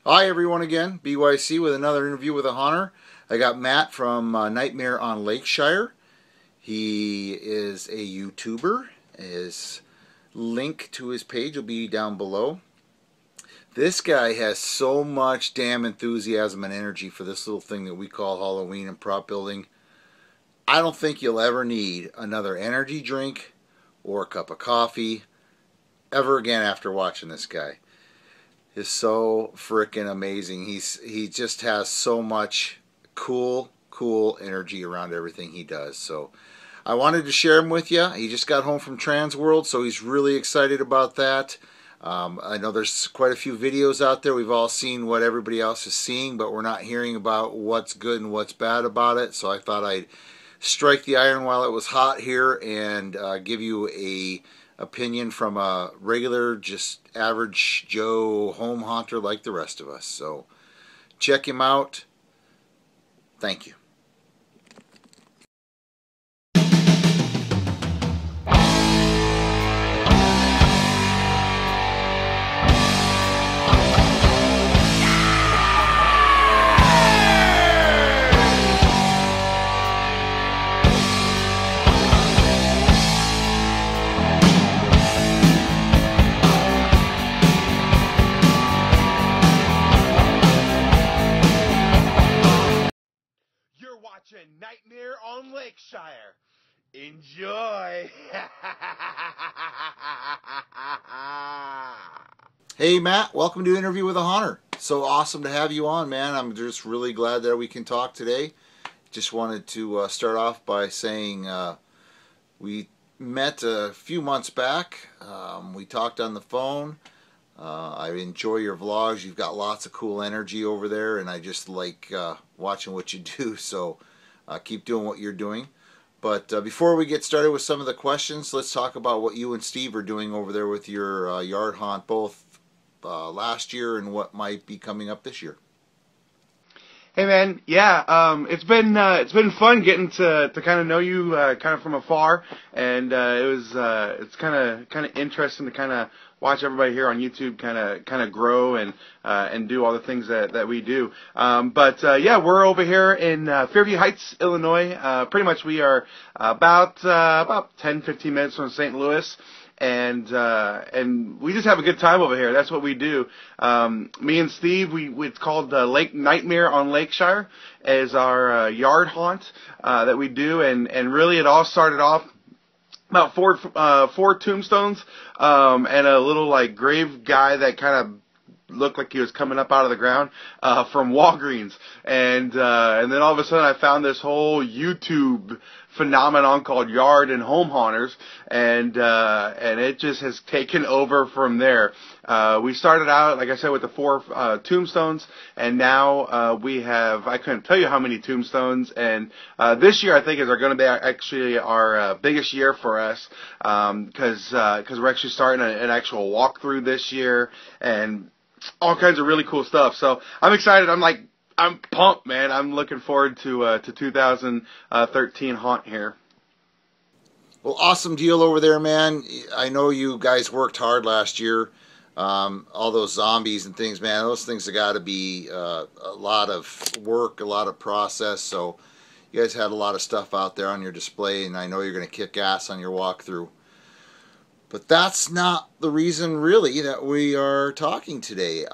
Hi everyone again, BYC with another interview with a hunter. I got Matt from Nightmare on Lakeshire. He is a YouTuber. His link to his page will be down below. This guy has so much damn enthusiasm and energy for this little thing that we call Halloween and prop building. I don't think you'll ever need another energy drink or a cup of coffee ever again after watching this guy. Is so freaking amazing. He just has so much cool energy around everything he does. So I wanted to share him with you. He just got home from TransWorld, so he's really excited about that. I know there's quite a few videos out there. We've all seen what everybody else is seeing, but we're not hearing about what's good and what's bad about it. So I thought I'd strike the iron while it was hot here and give you a opinion from a regular, just average Joe home haunter like the rest of us. So check him out. Thank you. Nightmare on Lakeshire. Enjoy. Hey Matt, welcome to Interview with a Hunter. So awesome to have you on, man. I'm just really glad that we can talk today. Just wanted to start off by saying we met a few months back. We talked on the phone. I enjoy your vlogs. You've got lots of cool energy over there, and I just like watching what you do. So keep doing what you're doing. But before we get started with some of the questions, let's talk about what you and Steve are doing over there with your yard haunt, both last year and what might be coming up this year. Hey man, yeah, it's been fun getting to kind of know you kind of from afar, and it's kind of interesting to kind of watch everybody here on YouTube kind of grow and do all the things that we do. Yeah, we're over here in Fairview Heights, Illinois. Pretty much we are about 10-15 minutes from St. Louis. And we just have a good time over here. That's what we do. Me and Steve, it's called Nightmare on Lakeshire, is our yard haunt that we do, and really it all started off about four tombstones and a little like grave guy that kind of looked like he was coming up out of the ground from Walgreens, and then all of a sudden I found this whole YouTube phenomenon called yard and home haunters, and it just has taken over from there. We started out, like I said, with the four tombstones, and now we have, I couldn't tell you how many tombstones, and this year I think is going to be actually our biggest year for us, because we're actually starting an actual walkthrough this year, and all kinds of really cool stuff. So I'm excited. I'm pumped, man. I'm looking forward to 2013 haunt here. Well, awesome deal over there, man. I know you guys worked hard last year. All those zombies and things, man, those things have got to be a lot of work, a lot of process. So you guys had a lot of stuff out there on your display, and I know you're going to kick ass on your walkthrough. But that's not the reason, really, that we are talking today.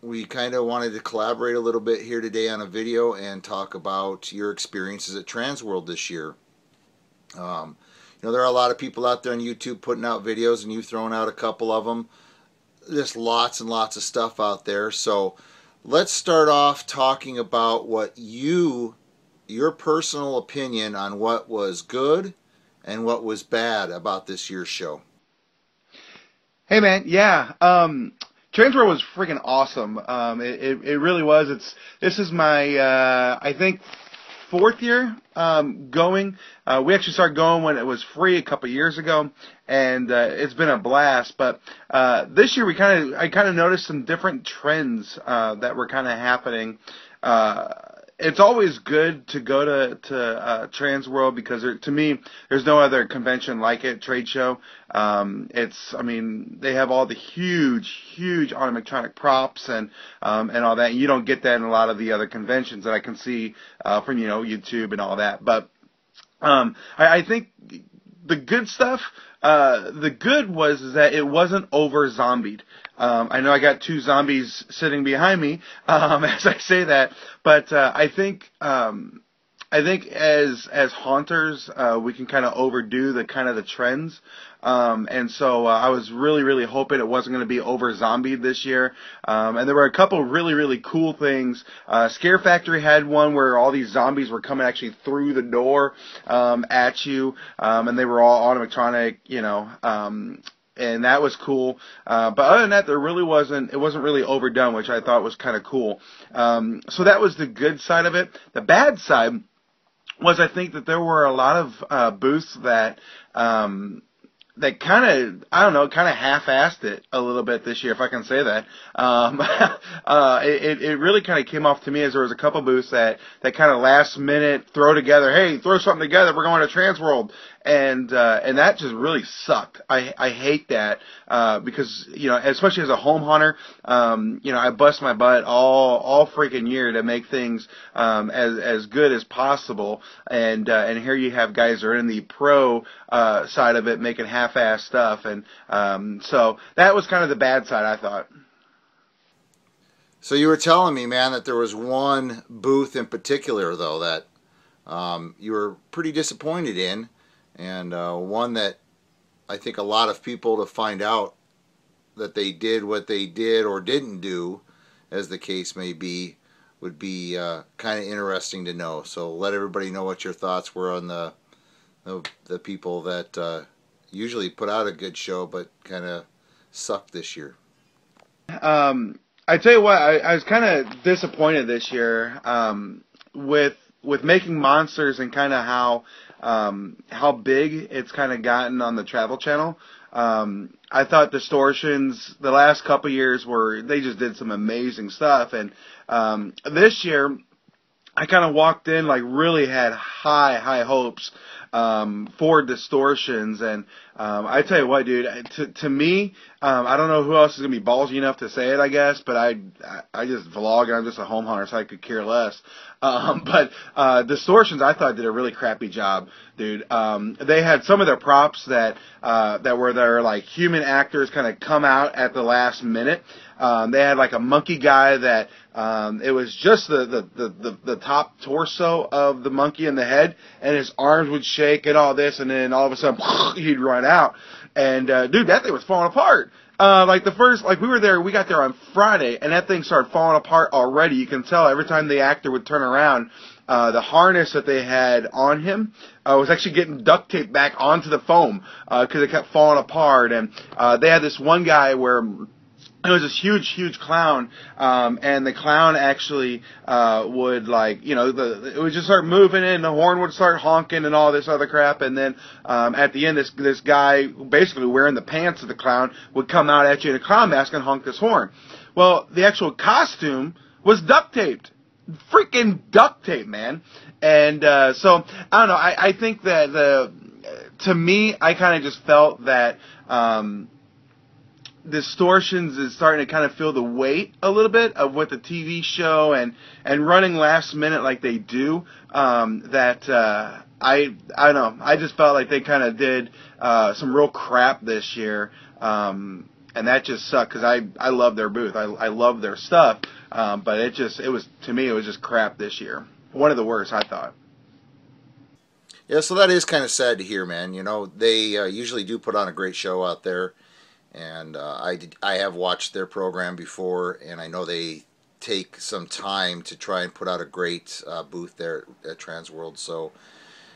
We kind of wanted to collaborate a little bit here today on a video and talk about your experiences at TransWorld this year. You know, there are a lot of people out there on YouTube putting out videos, and you've thrown out a couple of them. There's lots and lots of stuff out there. So let's start off talking about what your personal opinion on what was good and what was bad about this year's show. Hey man, yeah. TransWorld was freaking awesome. It really was. This is my I think fourth year going. We actually started going when it was free a couple years ago, and it's been a blast. But this year I kind of noticed some different trends that were kind of happening. it's always good to go to TransWorld because to me there's no other convention like it, trade show. I mean, they have all the huge animatronic props and all that. And you don't get that in a lot of the other conventions that I can see from YouTube and all that. But I think the good stuff, the good was that it wasn't over zombied. I know I got two zombies sitting behind me as I say that, but I think as haunters we can kind of overdo the trends. And so I was really hoping it wasn't going to be over zombied this year. And there were a couple really cool things. Scare Factory had one where all these zombies were coming actually through the door at you, and they were all animatronic, and that was cool. But other than that, it wasn't really overdone, which I thought was kind of cool. So that was the good side of it. The bad side was I think that there were a lot of booths that kind of half-assed it a little bit this year, if I can say that. It really kind of came off to me as there was a couple booths that kind of last minute throw something together, we're going to TransWorld. And that just really sucked. I hate that, because, especially as a home hunter, I bust my butt all freaking year to make things, as good as possible. And here you have guys that are in the pro, side of it making half-ass stuff. And, so that was kind of the bad side, I thought. So you were telling me, man, that there was one booth in particular, though, that, you were pretty disappointed in. And one that I think a lot of people, to find out that they did what they did or didn't do, as the case may be, would be kind of interesting to know. So let everybody know what your thoughts were on the people that usually put out a good show but kind of sucked this year. I tell you what, I was kind of disappointed this year with making monsters and kind of how big it's kind of gotten on the Travel Channel. I thought Distortions the last couple years they just did some amazing stuff, and this year I kind of walked in like really had high hopes for Distortions, and I tell you what, dude, to me, I don't know who else is gonna be ballsy enough to say it, I guess, but I just vlog and I'm just a home hunter, so I could care less. But Distortions, I thought, did a really crappy job, dude. They had some of their props that were their like human actors kind of come out at the last minute. They had like a monkey guy that it was just the top torso of the monkey in the head, and his arms would shake and all this, and then all of a sudden he'd run out. And dude, that thing was falling apart. We got there on Friday, and that thing started falling apart already. You can tell every time the actor would turn around, the harness that they had on him was actually getting duct taped back onto the foam because it kept falling apart. And they had this one guy where it was this huge clown, and the clown actually would it would just start moving and the horn would start honking and all this other crap, and then at the end this guy basically wearing the pants of the clown would come out at you in a clown mask and honk this horn. Well, the actual costume was duct taped. Freaking duct tape, man. And so I don't know, I think that to me, I kind of just felt that Distortions is starting to kind of feel the weight a little bit of what the TV show and running last minute like they do. I don't know. I just felt like they kind of did some real crap this year, and that just sucked because I love their booth. I love their stuff, but it was just crap this year. One of the worst, I thought. Yeah, so that is kind of sad to hear, man. They usually do put on a great show out there. And I have watched their program before, and I know they take some time to try and put out a great booth there at TransWorld. So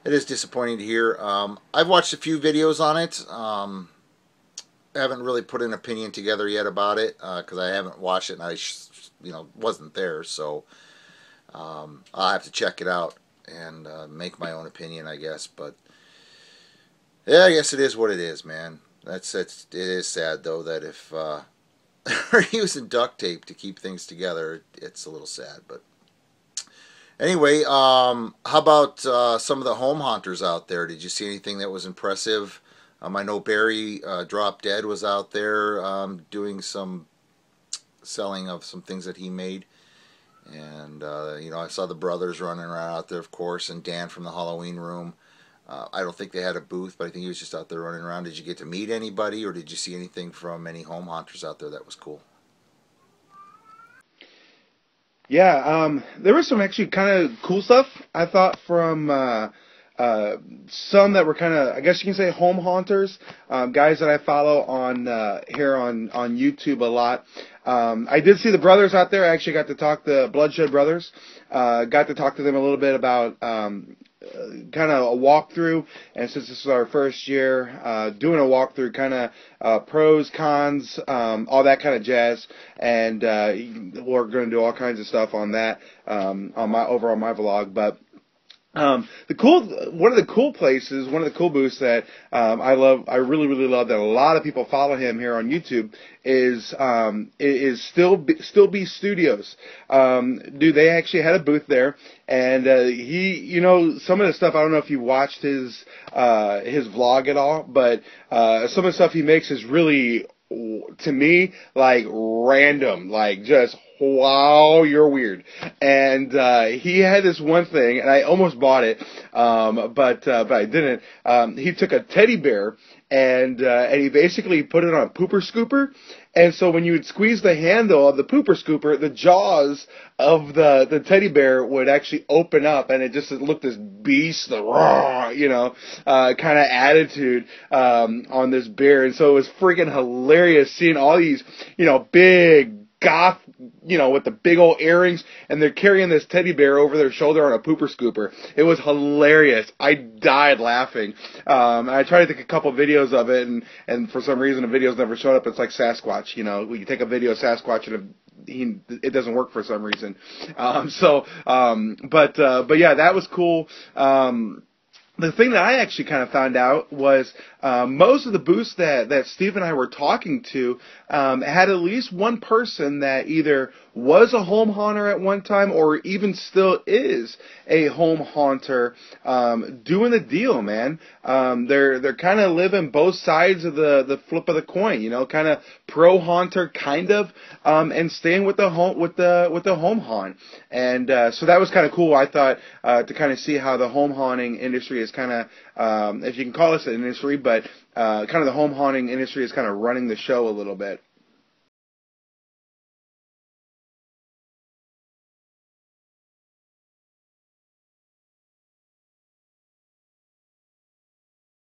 it is disappointing to hear. I've watched a few videos on it. I haven't really put an opinion together yet about it because I haven't watched it and I wasn't there. So I'll have to check it out and make my own opinion, I guess. But yeah, I guess it is what it is, man. It is sad, though, that if we're using duct tape to keep things together, it's a little sad. But Anyway, how about some of the home haunters out there? Did you see anything that was impressive? I know Barry Drop Dead was out there doing some selling of some things that he made. And, I saw the brothers running around out there, of course, and Dan from the Halloween Room. I don't think they had a booth, but I think he was just out there running around. Did you get to meet anybody, or did you see anything from any home haunters out there that was cool? Yeah, there was some actually kind of cool stuff I thought from some that were kind of, I guess you can say, home haunters, guys that I follow on here on YouTube a lot. I did see the brothers out there. I actually got to talk to the Bloodshed brothers. Got to talk to them a little bit about kind of a walkthrough, and since this is our first year, doing a walkthrough, kind of pros, cons, all that kind of jazz, and we're going to do all kinds of stuff on that on my vlog, but. One of the cool places, one of the cool booths that I really love that a lot of people follow him here on YouTube is Still Be Studios. Dude, they actually had a booth there, and he, some of the stuff, I don't know if you watched his vlog at all, but some of the stuff he makes is really, to me, like random, like just wow, you're weird. And he had this one thing, and I almost bought it, but I didn't. He took a teddy bear and he basically put it on a pooper scooper. And so when you would squeeze the handle of the pooper scooper, the jaws of the teddy bear would actually open up, and it looked this beast, the raw, kind of attitude on this bear. And so it was freaking hilarious seeing all these, big goth, with the big old earrings, and they're carrying this teddy bear over their shoulder on a pooper scooper. It was hilarious. I died laughing. I tried to take a couple videos of it, and for some reason the videos never showed up. It's like Sasquatch, you take a video of Sasquatch and it doesn't work for some reason. But yeah, that was cool. The thing that I actually kind of found out was most of the booths that Steve and I were talking to had at least one person that either was a home haunter at one time or even still is a home haunter doing the deal, man. They're kind of living both sides of the flip of the coin, kind of pro haunter kind of, and staying with the home haunt. And so that was kind of cool. I thought to kind of see how the home haunting industry is kind of, if you can call this an industry, but kind of the home haunting industry is kind of running the show a little bit.